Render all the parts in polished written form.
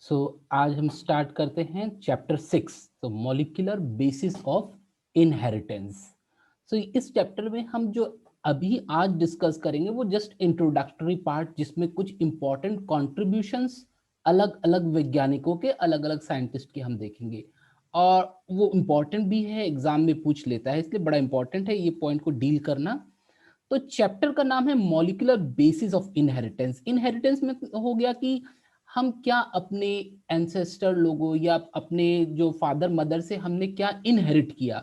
सो आज हम स्टार्ट करते हैं चैप्टर 6, तो मॉलिक्यूलर बेसिस ऑफ इनहेरिटेंस। सो इस चैप्टर में हम जो अभी आज डिस्कस करेंगे वो जस्ट इंट्रोडक्टरी पार्ट, जिसमें कुछ इंपॉर्टेंट कॉन्ट्रीब्यूशंस अलग अलग वैज्ञानिकों के, अलग अलग साइंटिस्ट के हम देखेंगे। और वो इम्पॉर्टेंट भी है, एग्जाम में पूछ लेता है, इसलिए बड़ा इंपॉर्टेंट है ये पॉइंट को डील करना। तो चैप्टर का नाम है molecular basis of inheritance. Inheritance में हो गया कि हम क्या अपने एंसेस्टर लोगों या अपने जो फादर मदर से हमने क्या इनहेरिट किया।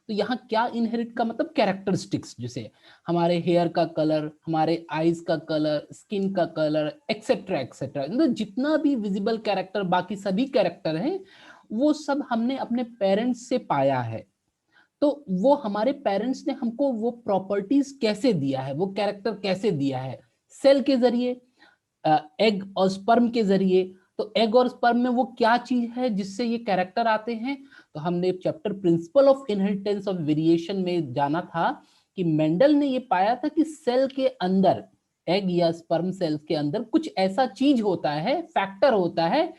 तो यहाँ क्या इनहेरिट का मतलब कैरेक्टरिस्टिक्स, जैसे हमारे हेयर का कलर, हमारे आईज का कलर, स्किन का कलर, एक्सेट्रा एक्सेट्रा, मतलब जितना भी विजिबल कैरेक्टर, बाकी सभी कैरेक्टर हैं, वो सब हमने अपने पेरेंट्स से पाया है। तो वो हमारे पेरेंट्स ने हमको वो प्रॉपर्टीज कैसे दिया है, वो कैरेक्टर कैसे दिया है, सेल के जरिए, एग और स्पर्म के जरिए। तो एग और स्पर्म में वो क्या चीज है जिससे ये कैरेक्टर आते हैं। तो हमने chapter principle of inheritance of variation में जाना था कि मेंडल ने ये पाया था कि सेल के अंदर, एग या स्पर्म सेल्स के अंदर कुछ ऐसा चीज होता है, फैक्टर होता है,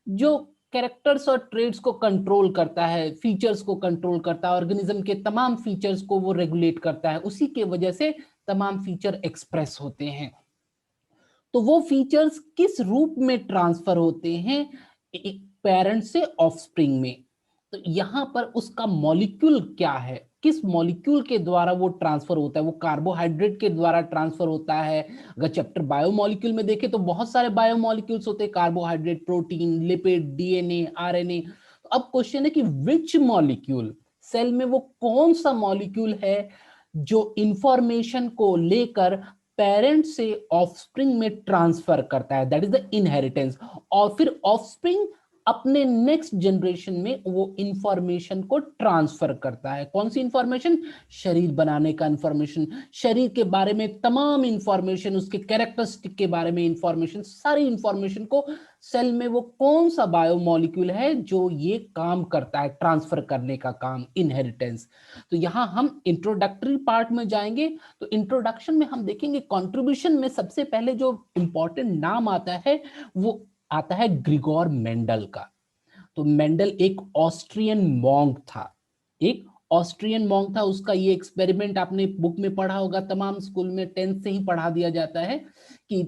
जो कैरेक्टर्स और ट्रेड्स को कंट्रोल करता है, फीचर्स को कंट्रोल करता है, ऑर्गेनिज्म के तमाम फीचर्स को वो रेगुलेट करता है, उसी के वजह से तमाम फीचर एक्सप्रेस होते हैं। तो वो फीचर्स किस रूप में ट्रांसफर होते हैं, एक पेरेंट से ऑफस्प्रिंग में। तो यहां पर उसका मॉलिक्यूल क्या है, किस मॉलिक्यूल के द्वारा वो ट्रांसफर होता है, वो कार्बोहाइड्रेट के द्वारा ट्रांसफर होता है। अगर चैप्टर बायोमॉलिक्यूल में देखें तो बहुत सारे बायोमॉलिक्यूल्स होते हैं, carbohydrate, protein, lipid, DNA, RNA. तो अब क्वेश्चन है कि विच मॉलिक्यूल, सेल में वो कौन सा मॉलिक्यूल है जो इंफॉर्मेशन को लेकर पेरेंट से ऑफस्प्रिंग में ट्रांसफर करता है, दैट इज द इनहेरिटेंस। और फिर ऑफस्प्रिंग अपने नेक्स्ट जनरेशन में वो इंफॉर्मेशन को ट्रांसफर करता है। कौन सी इंफॉर्मेशन? शरीर बनाने का इंफॉर्मेशन, शरीर के बारे में तमाम इंफॉर्मेशन, उसके कैरेक्टरिस्टिक के बारे में इंफॉर्मेशन, सारी इंफॉर्मेशन को सेल में वो कौन सा बायोमॉलिक्यूल है जो ये काम करता है, ट्रांसफर करने का काम, इनहेरिटेंस। तो यहां हम इंट्रोडक्टरी पार्ट में जाएंगे। तो इंट्रोडक्शन में हम देखेंगे कंट्रीब्यूशन में सबसे पहले जो इंपॉर्टेंट नाम आता है वो आता है ग्रिगोर मेंडल का। तो मेंडल एक ऑस्ट्रियन मॉन्क था, एक ऑस्ट्रियन मॉन्क था। उसका ये एक्सपेरिमेंट आपने बुक में पढ़ा होगा, तमाम स्कूल में 10th से ही पढ़ा दिया जाता है कि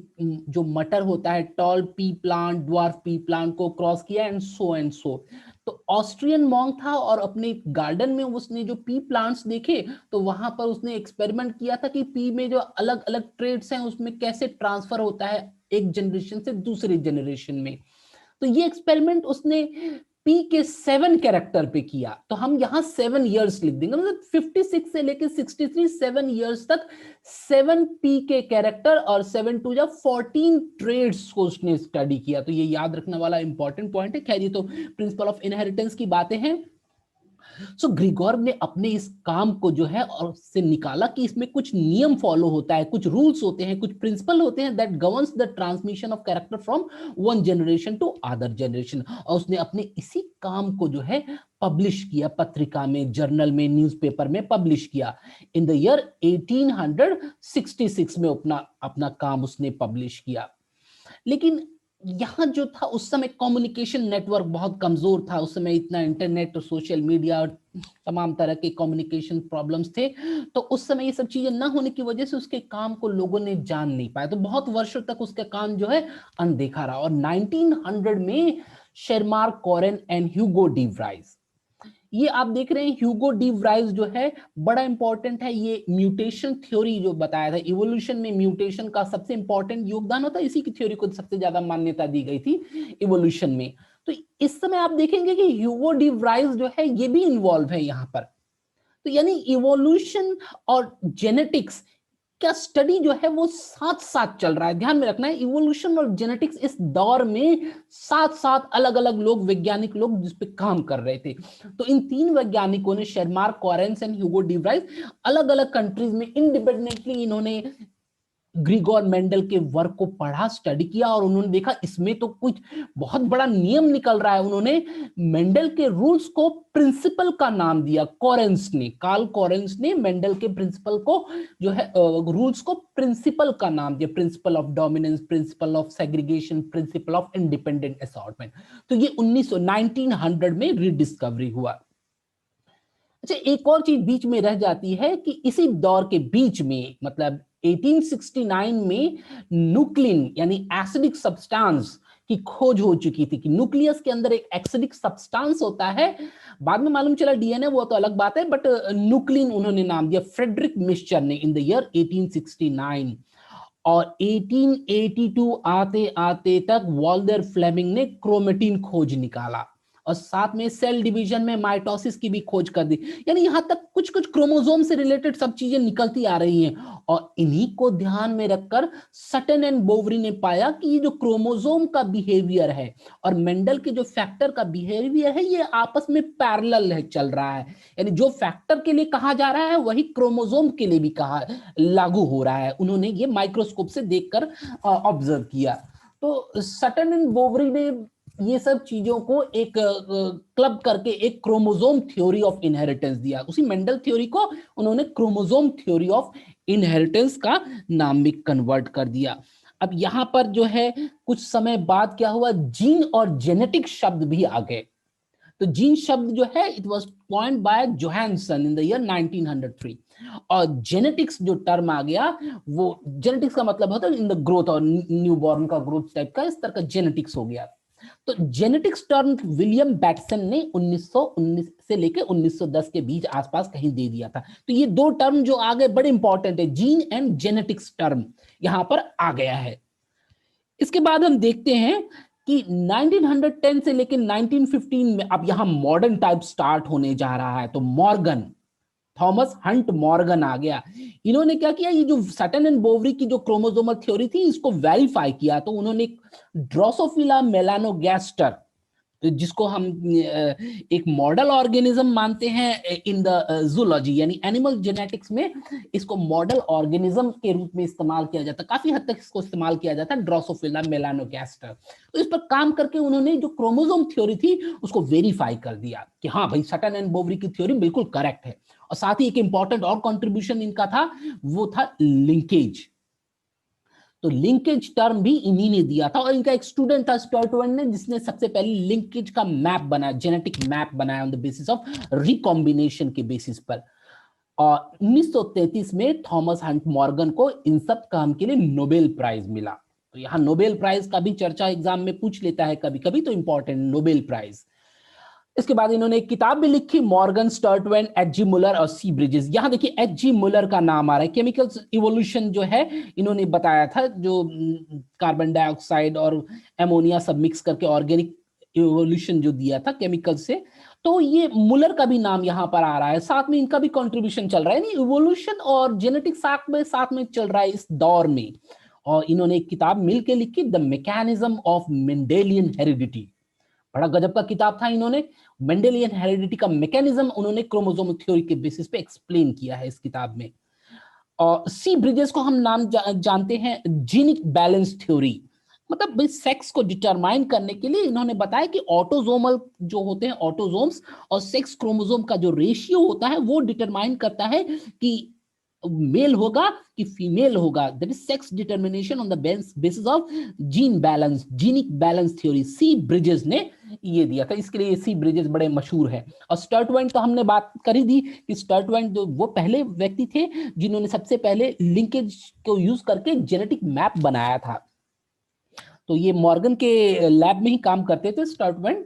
जो मटर होता है, toll P plant, dwarf P plant को क्रॉस किया एंड सो एंड सो। तो ऑस्ट्रियन मॉन्क था और अपने गार्डन में उसने जो पी प्लांट्स देखे तो वहां पर उसने एक्सपेरिमेंट किया था कि पी में जो अलग अलग ट्रेड्स हैं उसमें कैसे ट्रांसफर होता है एक जनरेशन से दूसरे जनरेशन में। तो ये एक्सपेरिमेंट उसने पी के 7 कैरेक्टर पे किया। तो हम यहां 7 इयर्स लिख देंगे, मतलब 56 से लेकर 63, 7 इयर्स तक 7 पी के कैरेक्टर और 7 टू जा 14 ट्रेड्स को उसने स्टडी किया। तो ये याद रखने वाला इंपॉर्टेंट पॉइंट है। खैर ये तो प्रिंसिपल ऑफ इनहेरिटेंस की बातें हैं। सो ग्रिगोर ने अपने इस काम को जो है और से निकाला कि इसमें कुछ नियम फॉलो होता है, कुछ रूल्स होते हैं, कुछ प्रिंसिपल होते हैं that governs the transmission of character from one generation to other generation. और उसने अपने इसी काम को जो है पब्लिश किया, पत्रिका में, जर्नल में, न्यूज़पेपर में पब्लिश किया। इन द ईयर 1866 में अपना अपना काम उसने पब्लिश किया। लेकिन यहाँ जो था उस समय कम्युनिकेशन नेटवर्क बहुत कमजोर था। उस समय इतना इंटरनेट और सोशल मीडिया और तमाम तरह के कम्युनिकेशन प्रॉब्लम्स थे। तो उस समय ये सब चीजें ना होने की वजह से उसके काम को लोगों ने जान नहीं पाया। तो बहुत वर्षों तक उसका काम जो है अनदेखा रहा। और 1900 में शेरमार्क कोरेन एंड ह्यूगो डी व्राइस, ये आप देख रहे हैं ह्यूगो डी व्राइस जो है बड़ा इंपॉर्टेंट है। ये म्यूटेशन थ्योरी जो बताया था, इवोल्यूशन में म्यूटेशन का सबसे इंपॉर्टेंट योगदान होता है, इसी की थ्योरी को सबसे ज्यादा मान्यता दी गई थी इवोल्यूशन में। तो इस समय आप देखेंगे कि ह्यूगो डी व्राइस जो है ये भी इन्वॉल्व है यहाँ पर। तो यानी इवोल्यूशन और जेनेटिक्स का स्टडी जो है वो साथ साथ चल रहा है। ध्यान में रखना है, इवोल्यूशन और जेनेटिक्स इस दौर में साथ साथ अलग अलग लोग, वैज्ञानिक लोग जिस पे काम कर रहे थे। तो इन 3 वैज्ञानिकों ने, शेरमार्क, कोरेन एंड ह्यूगो डी व्राइस, अलग अलग कंट्रीज में इंडिपेंडेंटली इन्होंने ग्रिगोर मेंडल के वर्क को पढ़ा, स्टडी किया और उन्होंने देखा इसमें तो कुछ बहुत बड़ा नियम निकल रहा है। उन्होंने मेंडल के रूल्स को प्रिंसिपल का नाम दिया। कॉरेंस ने, कार्ल कॉरेंस ने मेंडल के प्रिंसिपल को जो है रूल्स को प्रिंसिपल का नाम दिया। Principle of dominance, principle of segregation, principle of independent assortment. तो ये 1900 में रिडिस्कवरी हुआ। अच्छा, एक और चीज बीच में रह जाती है कि इसी दौर के बीच में, मतलब 1869 में न्यूक्लिन यानी एसिडिक सब्सटेंस की खोज हो चुकी थी कि न्यूक्लियस के अंदर एक एसिडिक सब्सटेंस होता है। बाद में मालूम चला डीएनए, वो तो अलग बात है, बट न्यूक्लिन उन्होंने नाम दिया फ्रेडरिक मिक्सचर ने इन द ईयर 1869। और 1882 आते आते तक वॉल्टर फ्लेमिंग ने क्रोमेटिन खोज निकाला और साथ में सेल डिवीजन में माइटोसिस की भी खोज कर दी। यानी यहां तक कुछ कुछ क्रोमोसोम से रिलेटेड सब चीजें निकलती आ रही हैं। और इन्हीं को ध्यान में रखकर सटन एंड बोवरी ने पाया कि ये जो क्रोमोसोम का बिहेवियर है और मेंडल के जो फैक्टर का बिहेवियर है, ये आपस में पैरेलल है, चल रहा है। यानी जो फैक्टर के लिए कहा जा रहा है वही क्रोमोसोम के लिए भी कहा लागू हो रहा है। उन्होंने ये माइक्रोस्कोप से देखकर ऑब्जर्व किया। तो सटन एंड बोवरी ने ये सब चीजों को एक क्लब करके एक क्रोमोसोम थ्योरी ऑफ इनहेरिटेंस दिया। उसी मेंडल थ्योरी को उन्होंने क्रोमोसोम थ्योरी ऑफ इनहेरिटेंस का नाम भी कन्वर्ट कर दिया। अब यहां पर जो है कुछ समय बाद क्या हुआ, जीन और जेनेटिक शब्द भी आ गए। तो जीन शब्द जो है it was coined bye Johansson in the year 1903। और जेनेटिक्स जो टर्म आ गया, वो जेनेटिक्स का मतलब होता है इन द ग्रोथ और न्यूबॉर्न का ग्रोथ टाइप का, इस तरह का जेनेटिक्स हो गया। तो जेनेटिक्स टर्म विलियम बैटसन ने 1919 से लेकर 1910 के बीच आसपास कहीं दे दिया था। तो ये दो टर्म जो आ गए बड़े इंपॉर्टेंट है, जीन एंड जेनेटिक्स टर्म यहां पर आ गया है। इसके बाद हम देखते हैं कि 1910 से लेकर 1915 में अब यहां मॉडर्न टाइप स्टार्ट होने जा रहा है। तो मॉर्गन, थॉमस हंट मॉर्गन आ गया। इन्होंने क्या किया, ये जो सटन एंड बोवरी की जो क्रोमोसोमल थ्योरी थी इसको वेरीफाई किया। तो उन्होंने ड्रोसोफिला मेलानोगैस्टर, जिसको हम एक मॉडल ऑर्गेनिज्म मानते हैं इन द जूलॉजी यानी एनिमल जेनेटिक्स में, इसको मॉडल ऑर्गेनिज्म के रूप में इस्तेमाल किया जाता है। काफी हद तक इसको इस्तेमाल किया जाता है, ड्रोसोफिला मेलानोगैस्टर। तो इस पर काम करके उन्होंने जो क्रोमोसोम थ्योरी थी उसको वेरीफाई कर दिया कि हाँ भाई, सटन एंड बोवरी की थ्योरी बिल्कुल करेक्ट है। और साथ ही एक इंपॉर्टेंट और कंट्रीब्यूशन इनका था, वो था लिंकेज। तो लिंकेज टर्म भी इन्हीं ने दिया था। और इनका एक स्टूडेंट था स्टर्टवन ने, जिसने सबसे पहले लिंकेज का मैप बनाया, जेनेटिक मैप बनाया on the basis of recombination के बेसिस पर। और 1933 में थॉमस हंट मॉर्गन को इन सब काम के लिए नोबेल प्राइज मिला। तो यहां नोबेल प्राइज का भी चर्चा एग्जाम में पूछ लेता है कभी कभी, तो इंपॉर्टेंट नोबेल प्राइज। इसके बाद इन्होंने एक किताब भी लिखी, मॉर्गन, स्टर्टवेन, एच जी मुलर और सी ब्रिजेस। यहां देखिए एच जी मुलर का नाम आ रहा है। केमिकल इवोल्यूशन जो है इन्होंने बताया था, जो कार्बन डाइऑक्साइड और एमोनिया सब मिक्स करके ऑर्गेनिक इवोल्यूशन जो दिया था केमिकल से। तो ये मुलर का भी नाम यहां पर आ रहा है, साथ में इनका भी कंट्रीब्यूशन चल रहा है। यानी इवोल्यूशन और जेनेटिक साथ में चल रहा है इस दौर में। और इन्होंने एक किताब मिलकर लिखी, the mechanism of Mendelian heredity. बड़ा गजब का किताब था। इन्होंने मेंडेलियन हेरिडिटी का मैकेनिज्म उन्होंने क्रोमोसोम थ्योरी के बेसिस पे एक्सप्लेन किया है इस किताब में। और सी ब्रिजेस को हम नाम जानते हैं जीनिक बैलेंस थ्योरी। मतलब भाई सेक्स को डिटरमाइन करने के लिए इन्होंने बताया कि ऑटोजोमल जो होते हैं ऑटोजोम्स और सेक्स क्रोमोसोम का जो रेशियो होता है वो डिटरमाइन करता है कि मेल होगा कि फीमेल होगा। That is sex determination on the basis of gene balance, genic balance theory. C Bridges ने ये दिया था, इसके लिए सी ब्रिजेस बड़े मशहूर है। और स्टर्टवेंट तो हमने बात करी दी कि स्टर्टवेंट जो वो पहले व्यक्ति थे जिन्होंने सबसे पहले लिंकेज को यूज करके जेनेटिक मैप बनाया था। तो ये मॉर्गन के लैब में ही काम करते थे स्टर्टवेंट।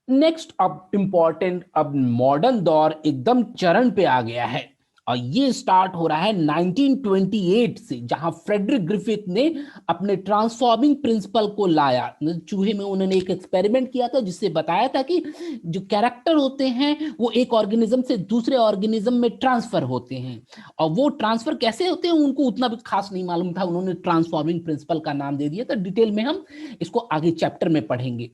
नेक्स्ट अब इंपॉर्टेंट, अब मॉडर्न दौर एकदम चरण पे आ गया है और ये स्टार्ट हो रहा है 1928 से, जहां फ्रेडरिक ग्रिफिथ ने अपने ट्रांसफॉर्मिंग प्रिंसिपल को लाया। चूहे में उन्होंने एक एक्सपेरिमेंट किया था जिससे बताया था कि जो कैरेक्टर होते हैं वो एक ऑर्गेनिज्म से दूसरे ऑर्गेनिज्म में ट्रांसफर होते हैं। और वो ट्रांसफर कैसे होते हैं उनको उतना भी खास नहीं मालूम था, उन्होंने ट्रांसफॉर्मिंग प्रिंसिपल का नाम दे दिया था। डिटेल में हम इसको आगे चैप्टर में पढ़ेंगे।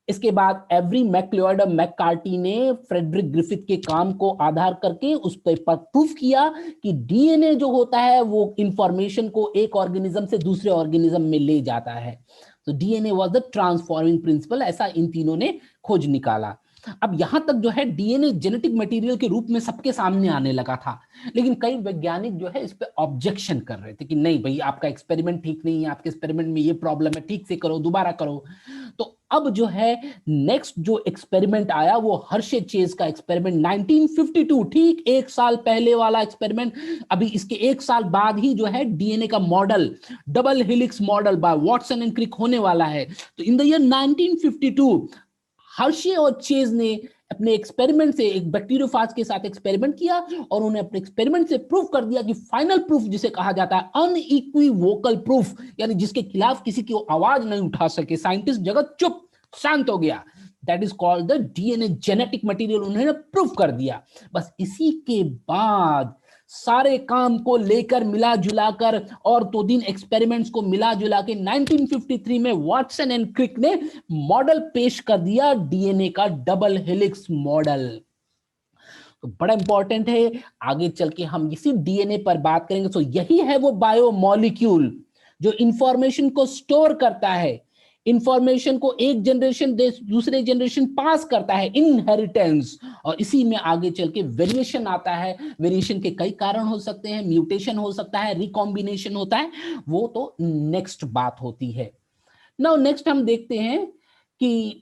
इसके बाद एवरी मैकलियोड और मैककार्टी ने फ्रेडरिक ग्रिफिथ के काम को आधार करके उस पर प्रूफ किया कि डीएनए जो होता है वो इंफॉर्मेशन को एक ऑर्गेनिज्म से दूसरे ऑर्गेनिज्म में ले जाता है। तो DNA was the transforming principle, ऐसा इन तीनों ने खोज निकाला। अब यहां तक जो है डीएनए जेनेटिक मटेरियल के रूप में सबके सामने आने लगा था, लेकिन कई वैज्ञानिक जो है इस पे ऑब्जेक्शन कर रहे थे कि नहीं भाई, आपका एक्सपेरिमेंट ठीक नहीं है, आपके एक्सपेरिमेंट में ये प्रॉब्लम है, ठीक से करो, दोबारा करो। तो अब जो है नेक्स्ट जो एक्सपेरिमेंट आया वो हर्शे चेज का एक्सपेरिमेंट 1952, ठीक एक साल पहले वाला एक्सपेरिमेंट। अभी इसके एक साल बाद ही जो है डीएनए का model, double helix model by Watson and Crick होने वाला है। तो इन द ईयर 1952 हर्शे और चेज ने अपने एक्सपेरिमेंट से एक बैक्टीरियोफाज के साथ एक्सपेरिमेंट किया और उन्हें अपने एक्सपेरिमेंट से प्रूफ कर दिया कि फाइनल प्रूफ जिसे कहा जाता है अनइक्विवोकल प्रूफ, यानी जिसके खिलाफ किसी की आवाज नहीं उठा सके, साइंटिस्ट जगत चुप शांत हो गया, that is called the DNA genetic material, उन्होंने प्रूफ कर दिया। बस इसी के बाद सारे काम को लेकर मिला जुलाकर और 2 दिन एक्सपेरिमेंट्स को मिला जुला के 1953 में वॉटसन एंड क्रिक ने मॉडल पेश कर दिया डीएनए का, डबल हेलिक्स मॉडल। तो बड़ा इंपॉर्टेंट है, आगे चल के हम इसी डीएनए पर बात करेंगे। तो यही है वो बायोमॉलिक्यूल जो इंफॉर्मेशन को स्टोर करता है, इंफॉर्मेशन को एक जनरेशन दूसरे जनरेशन पास करता है, इनहेरिटेंस, और इसी में आगे चल के वेरिएशन आता है। वेरिएशन के कई कारण हो सकते हैं, म्यूटेशन हो सकता है, रिकॉम्बिनेशन होता है, वो तो नेक्स्ट बात होती है। नाउ नेक्स्ट हम देखते हैं कि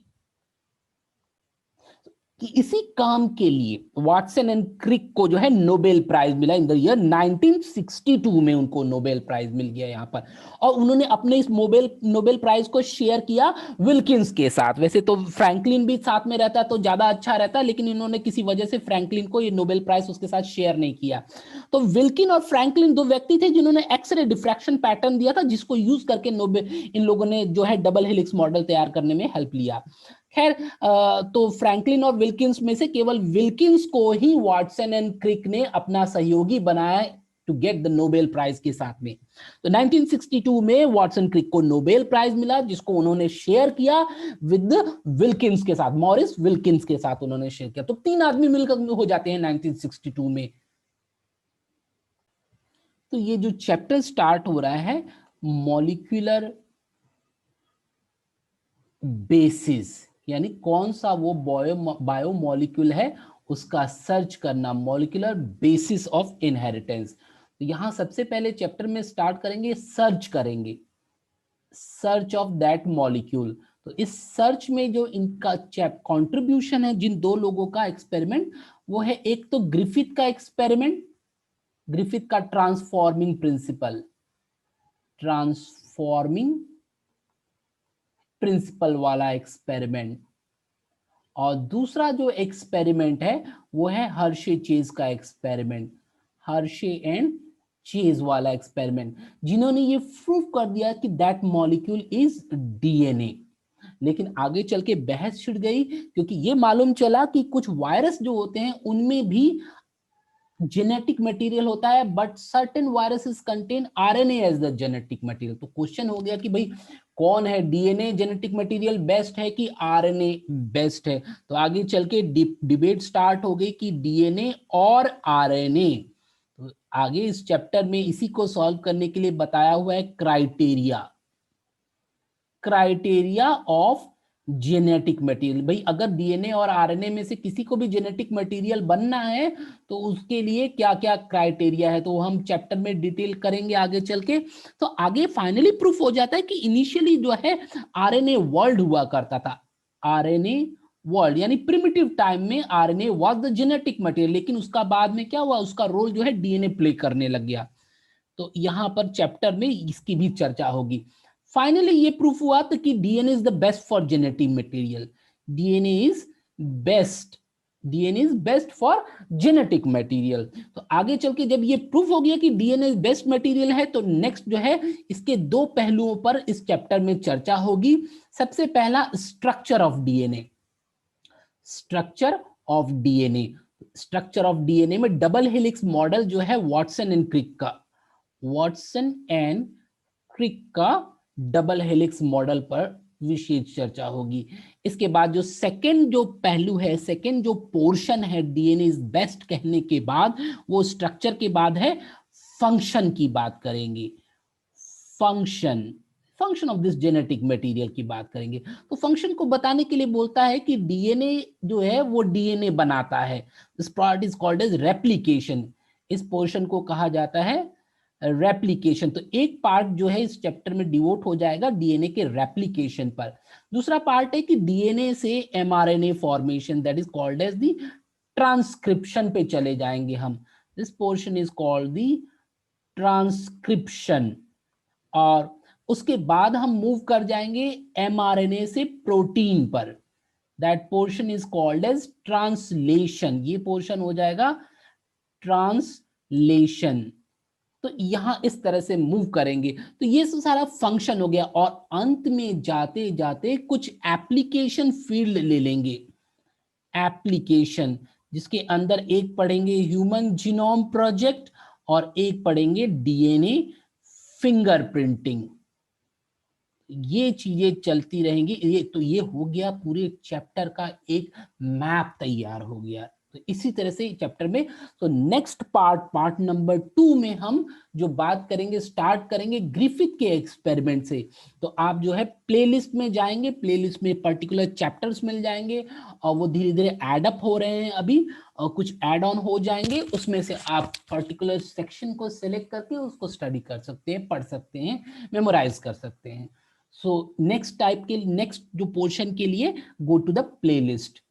इसी काम के लिए वाटसन एंड क्रिक को जो है नोबेल प्राइज मिला इन द ईयर 1962 में, उनको नोबेल प्राइज मिल गया यहाँ पर। और उन्होंने अपने इस नोबेल प्राइज को शेयर किया विल्किंस के साथ। वैसे तो फ्रैंकलिन भी साथ में रहता तो ज्यादा अच्छा रहता, लेकिन इन्होंने किसी वजह से फ्रैंकलिन को ये नोबेल प्राइज उसके साथ शेयर नहीं किया। तो विल्किन और फ्रैंकलिन 2 व्यक्ति थे जिन्होंने एक्सरे डिफ्रैक्शन पैटर्न दिया था, जिसको यूज करके इन लोगों ने जो है डबल हेलिक्स मॉडल तैयार करने में हेल्प लिया। खैर, तो फ्रैंकलिन और विल्किंस में से केवल विल्किंस को ही वाटसन एंड क्रिक ने अपना सहयोगी बनाया to get the Nobel prize के साथ में। तो 1962 में वाटसन क्रिक को नोबेल प्राइज मिला, जिसको उन्होंने शेयर किया विद विल्किंस के साथ, मॉरिस विल्किंस के साथ उन्होंने शेयर किया। तो 3 आदमी मिलकर हो जाते हैं 1962 में। तो ये जो चैप्टर स्टार्ट हो रहा है मॉलिक्यूलर बेसिस, यानी कौन सा वो बायोमॉलिक्यूल है उसका सर्च करना, मॉलिक्यूलर बेसिस ऑफ इनहेरिटेंस। तो यहां सबसे पहले चैप्टर में स्टार्ट करेंगे, सर्च करेंगे, सर्च ऑफ दैट मॉलिक्यूल। तो इस सर्च में जो इनका कंट्रीब्यूशन है जिन 2 लोगों का एक्सपेरिमेंट, वो है एक तो ग्रिफिथ का एक्सपेरिमेंट, ग्रिफिथ का ट्रांसफॉर्मिंग प्रिंसिपल, ट्रांसफॉर्मिंग प्रिंसिपल वाला एक्सपेरिमेंट, और दूसरा जो एक्सपेरिमेंट है वो है हर्शे चेज का एक्सपेरिमेंट, हर्शे एंड चेज वाला एक्सपेरिमेंट, जिन्होंने ये प्रूव कर दिया कि दैट मॉलिक्यूल इज डीएनए। लेकिन आगे चल के बहस छिड़ गई, क्योंकि ये मालूम चला कि कुछ वायरस जो होते हैं उनमें भी जेनेटिक मटेरियल होता है, but certain viruses contain RNA as the genetic material. तो क्वेश्चन हो गया कि भाई कौन है, डीएनए जेनेटिक मटेरियल बेस्ट है कि आरएनए बेस्ट है। तो आगे चल के डिबेट स्टार्ट हो गई कि डीएनए और आरएनए। तो आगे इस चैप्टर में इसी को सॉल्व करने के लिए बताया हुआ है criteria, criteria of genetic material. भाई अगर डीएनए और आरएनए में से किसी को भी जेनेटिक मटेरियल बनना है तो उसके लिए क्या क्या क्राइटेरिया है, तो हम चैप्टर में डिटेल करेंगे आगे चल के। तो आगे फाइनली प्रूफ हो जाता है कि इनिशियली जो है आरएनए वर्ल्ड हुआ करता था, आरएनए वर्ल्ड, यानी प्रिमिटिव टाइम में RNA was the genetic material, लेकिन उसका बाद में क्या हुआ, उसका रोल जो है डीएनए प्ले करने लग गया। तो यहां पर चैप्टर में इसकी भी चर्चा होगी। फाइनली ये प्रूफ हुआ तो कि DNA is the best for genetic material, DNA is best, DNA is best for genetic material. तो आगे चल के जब ये प्रूफ हो गया कि डीएनए बेस्ट मटेरियल है, तो नेक्स्ट जो है इसके 2 पहलुओं पर इस चैप्टर में चर्चा होगी। सबसे पहला structure of DNA, structure of DNA, structure of DNA में डबल हेलिक्स मॉडल जो है वाटसन एंड क्रिक का, वाटसन एंड क्रिक का डबल हेलिक्स मॉडल पर विशेष चर्चा होगी। इसके बाद जो सेकंड जो पहलू है, सेकंड जो पोर्शन है डीएनए इज बेस्ट कहने के बाद, वो स्ट्रक्चर के बाद है फंक्शन की बात करेंगे। Function of this genetic material की बात करेंगे। तो फंक्शन को बताने के लिए बोलता है कि डीएनए जो है वो डीएनए बनाता है। This part is called as replication. इस पोर्शन को कहा जाता है रेप्लिकेशन। तो एक पार्ट जो है इस चैप्टर में डिवोट हो जाएगा डीएनए के रेप्लिकेशन पर। दूसरा पार्ट है कि डीएनए से mRNA formation, that is called as the transcription पे चले जाएंगे हम। This portion is called the transcription. और उसके बाद हम मूव कर जाएंगे एमआरएनए से प्रोटीन पर। That portion is called as translation. ये पोर्शन हो जाएगा ट्रांसलेशन। तो यहां इस तरह से मूव करेंगे। तो ये सारा फंक्शन हो गया। और अंत में जाते जाते कुछ एप्लीकेशन फील्ड ले लेंगे। एप्लीकेशन जिसके अंदर एक पढ़ेंगे ह्यूमन जीनोम प्रोजेक्ट और एक पढ़ेंगे डीएनए फिंगरप्रिंटिंग। ये चीजें चलती रहेंगी। ये हो गया पूरे चैप्टर का एक मैप तैयार हो गया। तो इसी तरह से चैप्टर में, तो नेक्स्ट पार्ट नंबर 2 में हम जो बात करेंगे, स्टार्ट करेंगे ग्रिफिथ के एक्सपेरिमेंट से। तो आप जो है प्लेलिस्ट में जाएंगे, प्लेलिस्ट में पर्टिकुलर चैप्टर्स मिल जाएंगे और वो धीरे धीरे एड अप हो रहे हैं अभी, और कुछ ऐड ऑन हो जाएंगे। उसमें से आप पर्टिकुलर सेक्शन को सिलेक्ट करके उसको स्टडी कर सकते हैं, पढ़ सकते हैं, मेमोराइज कर सकते हैं। सो नेक्स्ट टाइप के नेक्स्ट जो पोर्शन के लिए गो टू द प्लेलिस्ट।